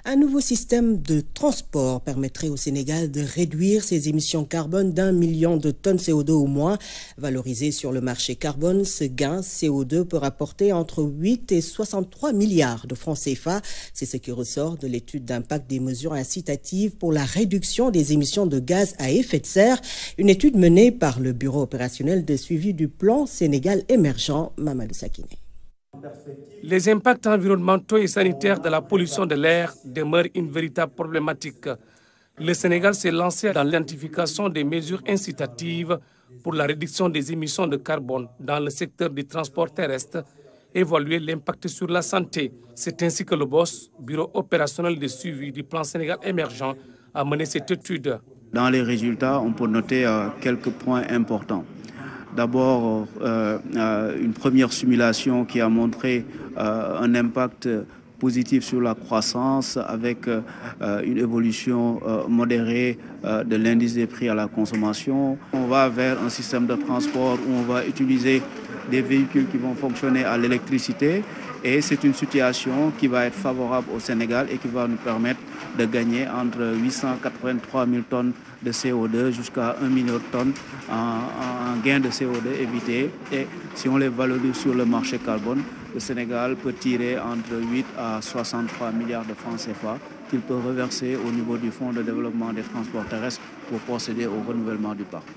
Un nouveau système de transport permettrait au Sénégal de réduire ses émissions carbone d'1 million de tonnes CO2 au moins. Valorisé sur le marché carbone, ce gain CO2 peut rapporter entre 8 et 63 milliards de francs CFA. C'est ce qui ressort de l'étude d'impact des mesures incitatives pour la réduction des émissions de gaz à effet de serre. Une étude menée par le Bureau opérationnel de suivi du plan Sénégal émergent, Mamadou Sakine. Les impacts environnementaux et sanitaires de la pollution de l'air demeurent une véritable problématique. Le Sénégal s'est lancé dans l'identification des mesures incitatives pour la réduction des émissions de carbone dans le secteur du transport terrestre, évaluer l'impact sur la santé. C'est ainsi que le BOS, Bureau opérationnel de suivi du plan Sénégal émergent, a mené cette étude. Dans les résultats, on peut noter quelques points importants. D'abord, une première simulation qui a montré un impact positif sur la croissance avec une évolution modérée de l'indice des prix à la consommation. On va vers un système de transport où on va utiliser des véhicules qui vont fonctionner à l'électricité et c'est une situation qui va être favorable au Sénégal et qui va nous permettre de gagner entre 883 000 tonnes de CO2 jusqu'à 1 million de tonnes en gain de CO2 évité. Et si on les valorise sur le marché carbone, le Sénégal peut tirer entre 8 à 63 milliards de francs CFA qu'il peut reverser au niveau du Fonds de développement des transports terrestres pour procéder au renouvellement du parc.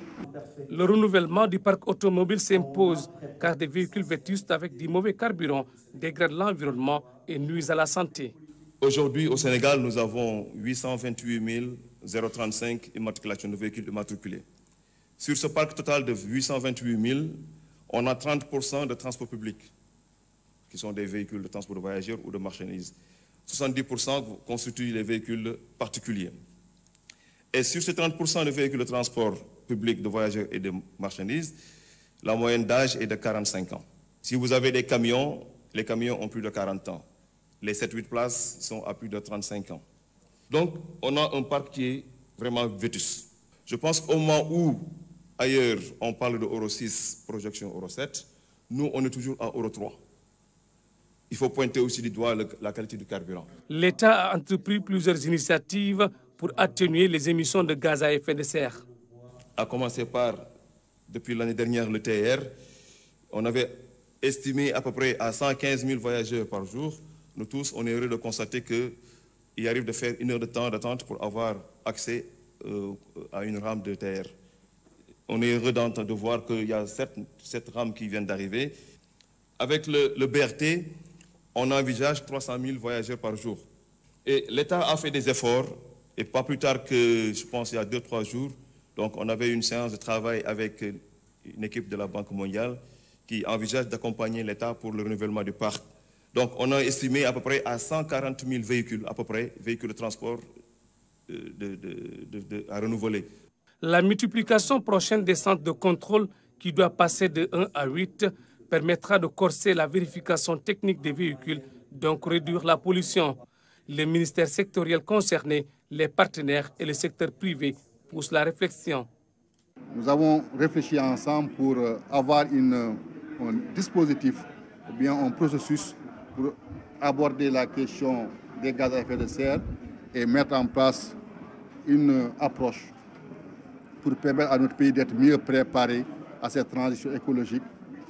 Le renouvellement du parc automobile s'impose car des véhicules vétustes avec du mauvais carburant dégradent l'environnement et nuisent à la santé. Aujourd'hui, au Sénégal, nous avons 828 035 immatriculations de véhicules immatriculés. Sur ce parc total de 828 000, on a 30% de transport public, qui sont des véhicules de transport de voyageurs ou de marchandises. 70% constituent les véhicules particuliers. Et sur ces 30% de véhicules de transport public de voyageurs et de marchandises, la moyenne d'âge est de 45 ans. Si vous avez des camions, les camions ont plus de 40 ans. Les 7-8 places sont à plus de 35 ans. Donc, on a un parc qui est vraiment vétus. Je pense qu'au moment où, ailleurs, on parle de Euro 6, projection Euro 7, nous, on est toujours à Euro 3. Il faut pointer aussi du doigt la qualité du carburant. L'État a entrepris plusieurs initiatives pour atténuer les émissions de gaz à effet de serre. À commencer par, depuis l'année dernière, le TR, on avait estimé à peu près à 115 000 voyageurs par jour. Nous tous, on est heureux de constater qu'il arrive de faire 1 heure de temps d'attente pour avoir accès à une rame de TR. On est heureux de voir qu'il y a cette rame qui vient d'arriver. Avec le BRT, on envisage 300 000 voyageurs par jour. Et l'État a fait des efforts, et pas plus tard que, je pense, il y a 2-3 jours, donc on avait une séance de travail avec une équipe de la Banque mondiale qui envisage d'accompagner l'État pour le renouvellement du parc. Donc on a estimé à peu près à 140 000 véhicules, à peu près, véhicules de transport à renouveler. La multiplication prochaine des centres de contrôle, qui doit passer de 1 à 8, permettra de corser la vérification technique des véhicules, donc réduire la pollution. Les ministères sectoriels concernés, les partenaires et le secteur privé poussent la réflexion. Nous avons réfléchi ensemble pour avoir un dispositif ou bien un processus pour aborder la question des gaz à effet de serre et mettre en place une approche pour permettre à notre pays d'être mieux préparé à cette transition écologique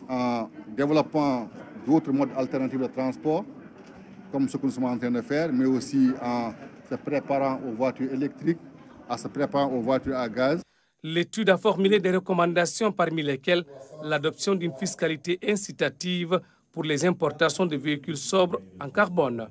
en développant d'autres modes alternatifs de transport, comme ce que nous sommes en train de faire, mais aussi en se préparant aux voitures électriques, en se préparant aux voitures à gaz. L'étude a formulé des recommandations parmi lesquelles l'adoption d'une fiscalité incitative pour les importations de véhicules sobres en carbone.